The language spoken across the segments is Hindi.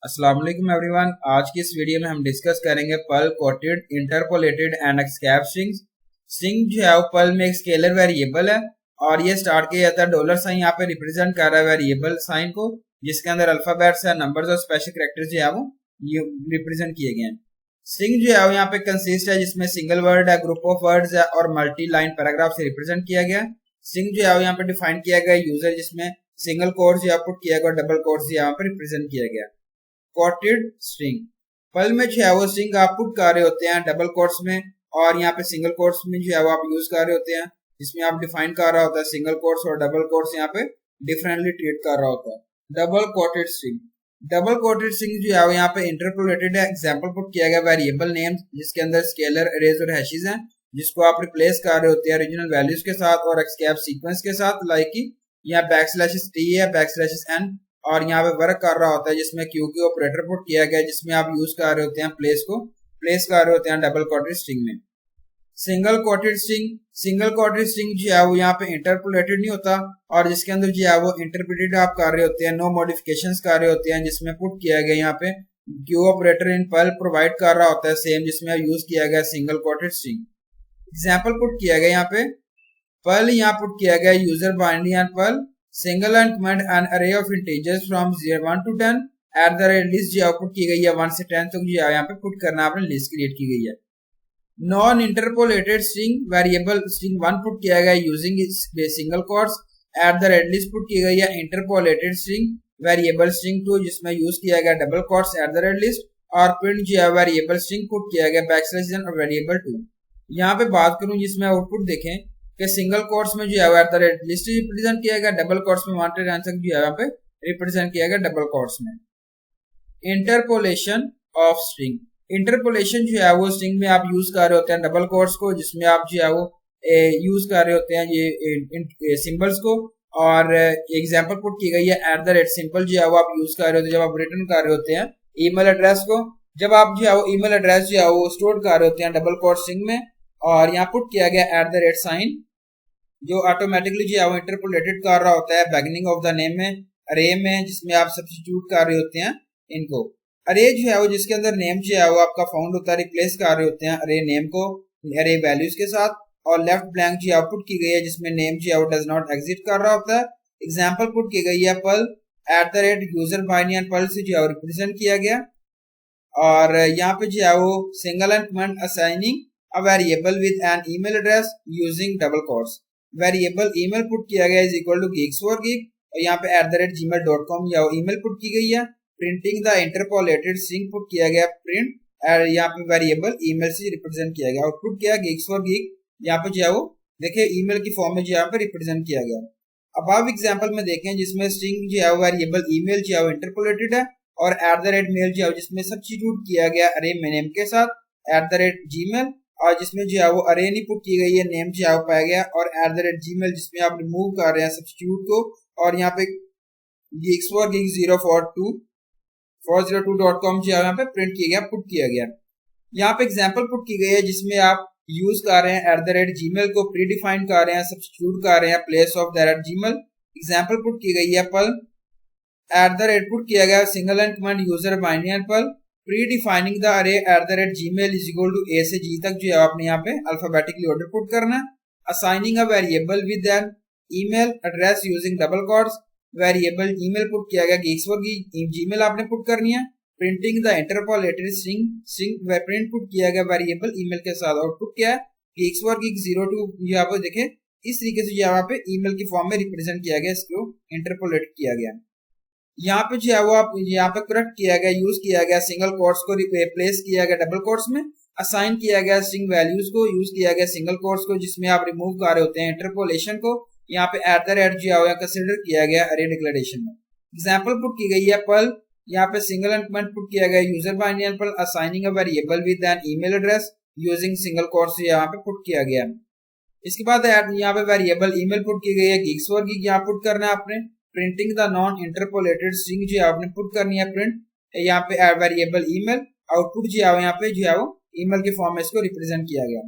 अस्सलाम वालेकुम एवरीवन। आज की इस वीडियो में हम डिस्कस करेंगे Perl quoted interpolated and escape strings. String जो है वो पर्ल में एक स्केलर वेरिएबल है और ये स्टार्ट किया जाता है डॉलर साइन, यहाँ पे रिप्रेजेंट कर रहा है वेरिएबल साइन को, जिसके अंदर अल्फाबेट्स है, नंबर्स और स्पेशल कैरेक्टर्स जो है वो ये रिप्रेजेंट किए गए हैं। स्ट्रिंग जो है वो यहाँ पे कंसिस्ट है जिसमें सिंगल वर्ड है, ग्रुप ऑफ वर्ड्स है और मल्टी लाइन पैराग्राफ से रिप्रेजेंट किया गया। स्ट्रिंग जो है वो यहाँ पे डिफाइन किया गया यूजर, जिसमें सिंगल कोट्स या पुट किया गया और डबल कोट्स यहाँ पे रिप्रेजेंट किया गया। कोटेड स्ट्रिंग पर्ल में जो है वो स्ट्रिंग आप पुट कर रहे होते हैं डबल कोट्स में, और यहाँ पे सिंगल कोट्स में जो है वो आप यूज कर रहे होते हैं, जिसमें आप डिफाइन कर रहा होता है सिंगल कोट्स और डबल कोट्स यहाँ पे डिफरेंटली ट्रीट कर रहा होता है। डबल कोटेड स्ट्रिंग जो है वो यहाँ पे इंटरपोलेटेड है। एग्जांपल पुट किया गया वेरिएबल नेम, जिसके अंदर स्केलर, अरेज और हैशेस हैं, जिसको आप रिप्लेस कर रहे होते हैं ओरिजिनल वैल्यूज के साथ और एक्सकैप सीक्वेंस के साथ, लाइक कि यहाँ बैकस्लैशेस t है, बैकस्लैशेस n, और यहाँ पे वर्क कर रहा होता है जिसमें क्यू की ऑपरेटर पुट किया गया, जिसमें आप यूज कर रहे होते हैं प्लेस कर रहे होते हैं डबल कोटेड स्ट्रिंग में। सिंगल कोटेड स्ट्रिंग जो है वो यहाँ पे इंटरपोलेटेड नहीं होता, और जिसके अंदर जो है वो इंटरप्रेटेड आप कर रहे होते हैं, नो मॉडिफिकेशंस कर रहे होते हैं, जिसमें पुट किया गया यहाँ पे q operator in Perl provide कर रहा होता है सेम, जिसमें यूज किया गया single quoted string. Example put किया गया यहाँ पे पर्ल, यहाँ पुट किया गया user binary and Perl single and comment an array of integers from 1 to 10 at the rate list जो आउटपुट की गई है 1 से 10 तक जो यहाँ पे पुट करना आपने लिस्ट क्रिएट की गई है। Non interpolated string variable string 1 put किया गया using single quotes, eight the rate list put की गई है इंटरपोलेटेड स्ट्रिंग वेरिएबल स्ट्रिंग 2, जिसमें यूज किया गया double quotes eight the rate list, और प्रिंट जो है वेरिएबल स्ट्रिंग पुट किया गया बैकस्लैश और वेरिएबल 2। यहाँ पे बात करूं जिसमें आउटपुट देखें कि सिंगल कोट्स में जो है eight the rate list represent किया गया, डबल कोट्स में वांटेड आंसर जो है यहाँ पे रिप्रेजेंट किया गया डबल कोट्स में। इंटरपोलेशन ऑफ स्ट्रिंग, इंटरपोलेशन जो है वो स्ट्रिंग में आप यूज कर रहे होते हैं डबल कोट्स को, जिसमें आप जो है वो यूज कर रहे होते हैं ये सिंबल्स को, और एग्जांपल पुट की गई है एट द रेट सिंपल जो है वो आप यूज कर रहे होते हैं जब आप रिटर्न कर रहे होते हैं ईमेल एड्रेस को, जब आप जो है वो ईमेल एड्रेस जो है वो स्टोर कर रहे होते हैं डबल कोट स्ट्रिंग में, और यहाँ पुट किया गया एट द रेट साइन, जो ऑटोमेटिकली जो है वो इंटरपोलेटेड कर रहा होता है बिगिनिंग ऑफ द नेम में, अरे में, जिसमें आप सब्स्टिट्यूट कर रहे होते हैं इनको। अरे जो है वो जिसके अंदर नेम जो है वो आपका फाउंड होता है, रिप्लेस कर रहे होते हैं अरे नेम को अरे वैल्यूज के साथ, और लेफ्ट ब्लैंक जो आउटपुट की गई है जिसमें नेम जो है वो डज नॉट एग्जिट कर रहा होता है। एग्जाम्पल पुट की गई है Perl at the rate user binary and Perl से जो है वो रिप्रेजेंट किया गया, और यहाँ पे जो है वो single and comment assigning a variable with an email address using double quotes, variable email put किया गया is equal to geeks for geek, और यहाँ पे @gmail.com या ईमेल पुट की गई है। Printing the interpolated string put किया गया प्रिंट, और यहाँ पे वेरिएबल ईमेल से रिप्रेजेंट किया गया, आउटपुट किया geeks for geek, यहाँ पे जो है वो देखिए ईमेल की फॉर्म में जो यहाँ पे रिप्रेजेंट किया गया। अब एग्जांपल में देखें जिसमें स्ट्रिंग जो है वेरिएबल ईमेल जो है वो इंटरपोलेटेड है, और @mail जो है जिसमें सब्स्टिट्यूट किया गया अरे नेम के साथ @gmail, और जिसमें जो है वो अरे नहीं पुट की गई है, नेम जो है वो पाया गया, और @gmail जिसमें आप रिमूव कर रहे हैं सब्स्टिट्यूट को, और यहाँ पे geeks for geek 402.com जो है यहाँ पे प्रिंट किया गया, पुट किया गया। यहाँ पे एग्जांपल पुट की गई है जिसमें आप यूज कर रहे हैं @gmail को प्री डिफाइन कर रहे हैं, सब्स्टिट्यूट कर रहे हैं place of @gmail। Example put की गई है पर्ल पुट किया गया single end command user binary and Perl predefining the array @gmail is equal to a से g तक जो है आपने यहाँ पे अल्फाबेटिकली ऑर्डर पुट करना है। Assigning a variable with an email address using double quotes, variable email put किया गया geeks for geek, जीमेल आपने पुट करनी है। Printing the interpolated string print put किया गया वेरिएबल ईमेल के साथ, आउटपुट क्या है geeks for geek 02, यहाँ पे देखें इस तरीके से यहाँ पे ईमेल की फॉर्म में रिप्रेजेंट किया गया, इसको इंटरपोलेट किया गया। यहाँ पे जो है वो आप यहाँ पे करेक्ट किया गया, यूज किया गया सिंगल कोट्स को रिप्लेस किया गया डबल कोट्स में, असाइन किया गया स्ट्रिंग वैल्यूज को, यूज किया गया सिंगल कोट्स को जिसमें आप रिमूव कर रहे होते हैं इंटरपोलेशन को, यहाँ पे एट द रेट जो है कंसीडर किया गया अरे डिक्लेरेशन में। एग्जांपल पुट की गई है पर्ल, यहाँ पे सिंगल एंड कमेंट पुट किया गया user binary and Perl assigning a variable with an email address using single quotes यहाँ पे पुट किया गया। इसके बाद यहाँ पे वेरिएबल ईमेल पुट की गई है geeks for geek, यहाँ पुट करना है आपने। Printing the non interpolated string जो आपने पुट करनी है प्रिंट, यहाँ पे वेरिएबल ईमेल, आउटपुट जो है यहाँ पे जो है वो ईमेल के फॉर्म में इसको रिप्रेजेंट किया गया।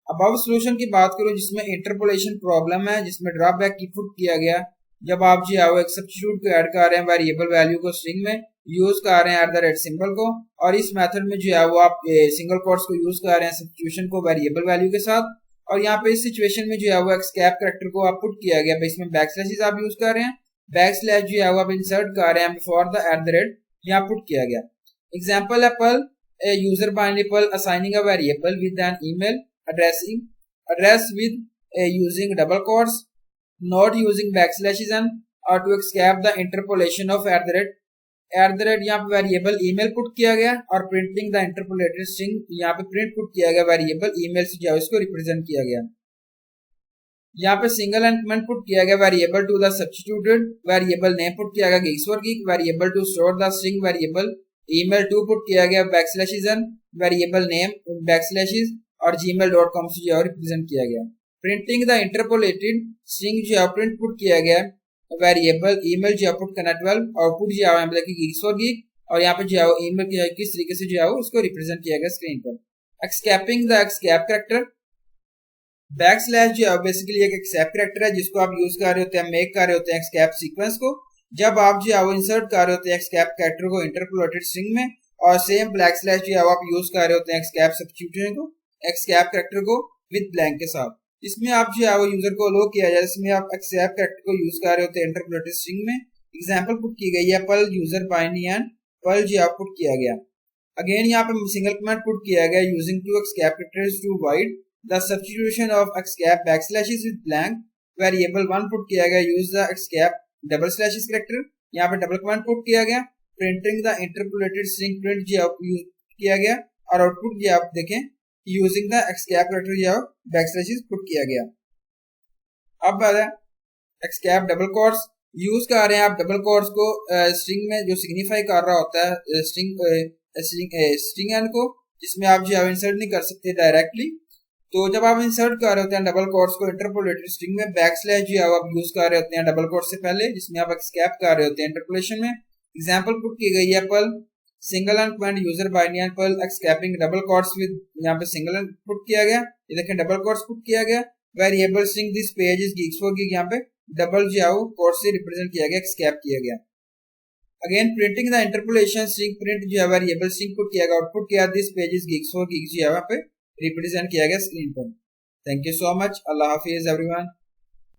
अब सोल्यूशन की बात करो जिसमें इंटरपोलेशन प्रॉब्लम है, जिसमें ड्रॉबैक की पुट किया गया जब आप जो है वो एक सब्स्टिट्यूट को ऐड कर रहे हैं वेरिएबल वैल्यू को स्ट्रिंग में यूज कर रहे हैं @ सिंबल को, और इस मेथड में जो है वो आप सिंगल कोट्स को यूज कर रहे हैं सब्स्टिट्यूशन को वेरिएबल वैल्यू के साथ। और यहाँ पे इस सिचुएशन में जो है वो एस्केप कैरेक्टर को आप पुट किया गया, इसमें बैकस्लैशेस आप यूज कर रहे हैं, बैकस्लैश जो है वो आप इंसर्ट कर रहे हैं बिफोर द @ यहाँ पुट किया गया। एग्जांपल है Perl user binary Perl assigning a variable with an email address with using double quotes, not using backslashes, and or to escape the interpolation of @ यहाँ पे वेरिएबल ईमेल पुट किया गया और प्रिंटिंग द इंटरपोलेटेड स्ट्रिंग यहाँ पे प्रिंट पुट किया गया वेरिएबल ईमेल से जो इसको रिप्रेजेंट किया गया। यहाँ पे सिंगल एंड कमेंट पुट किया गया variable to the substituted, variable name put किया गया geeks for geek, variable to store the string variable email to put किया गया backslashes and variable name backslashes और gmail.com से जो रिप्रेजेंट किया गया। प्रिंटिंग द इंटरपोलेटेड स्ट्रिंग जो प्रिंट पुट किया गया वेरिएबल ईमेल जो पुट करना 12, आउटपुट जो है मतलब कि geeks for geek, और यहाँ पे जो है ईमेल किस तरीके से जो है उसको रिप्रेजेंट किया गया स्क्रीन पर। एक्सकैपिंग द एक्सकैप कैरेक्टर, बैकस्लैश जो है बेसिकली एक एक्सकैप कैरेक्टर है जिसको आप यूज कर रहे होते हैं, मेक कर रहे होते हैं एक्सकैप सीक्वेंस को। जब आप जो है वो इंसर्ट कर रहे होते हैं एक्सकैप कैरेक्टर को इंटरपोलेटेड स्ट्रिंग में, और सेम बैकस्लैश जो है आप यूज कर रहे होते हैं एक्सकैप सब्स्टिट्यूशन को एक्सकैप कैरेक्टर को विद ब्लैंक के साथ। इसमें आप जो है वो यूजर को अलो किया जाए, इसमें आप एक्सकैप कैरेक्टर को यूज कर रहे होते हैं इंटरपोलेटेड स्ट्रिंग में। एग्जांपल पुट की गई है Perl user binary and Perl जो पुट किया गया। अगेन यहाँ पे सिंगल कमेंट पुट किया गया using two escape characters to avoid the substitution of escape backslashes with blank, variable 1 put किया गया use the escape double slashes character, यहाँ पे डबल कमेंट पुट किया गया। Printing the interpolated string print जो यूज किया गया, और आउटपुट जो आप देखें यूजिंग द एक्सकैप कैरेक्टर जो बैकस्लैशेस पुट किया गया। अब बात है एक्सकैप डबल कोट्स यूज कर रहे हैं आप डबल कोट्स को स्ट्रिंग में जो सिग्निफाई कर रहा होता है स्ट्रिंग एंड को, जिसमें आप जो इंसर्ट नहीं कर सकते डायरेक्टली। तो जब आप इंसर्ट कर रहे होते हैं डबल कोट्स को इंटरपोलेटेड स्ट्रिंग में, बैकस्लैश जो है आप यूज कर रहे होते हैं डबल कोट्स से पहले, जिसमें आप एक्सकैप कर रहे होते हैं इंटरपोलेशन में। एग्जांपल पुट की गई है Perl single and comment user binary and Perl escaping double quotes with, यहाँ पे सिंगल एंड पुट किया गया, ये देखें डबल कोट्स पुट किया गया। Variable string this page is geeks for geek, यहाँ पे डबल जो है कोट्स से रिप्रेजेंट किया गया, एक्सकैप किया गया। Again printing the interpolation string print जो है वेरिएबल स्ट्रिंग पुट किया गया, आउटपुट किया this page is geeks for geek जो है यहाँ पे रिप्रेजेंट किया गया स्क्रीन पर। Thank you so much, Allah Hafiz everyone.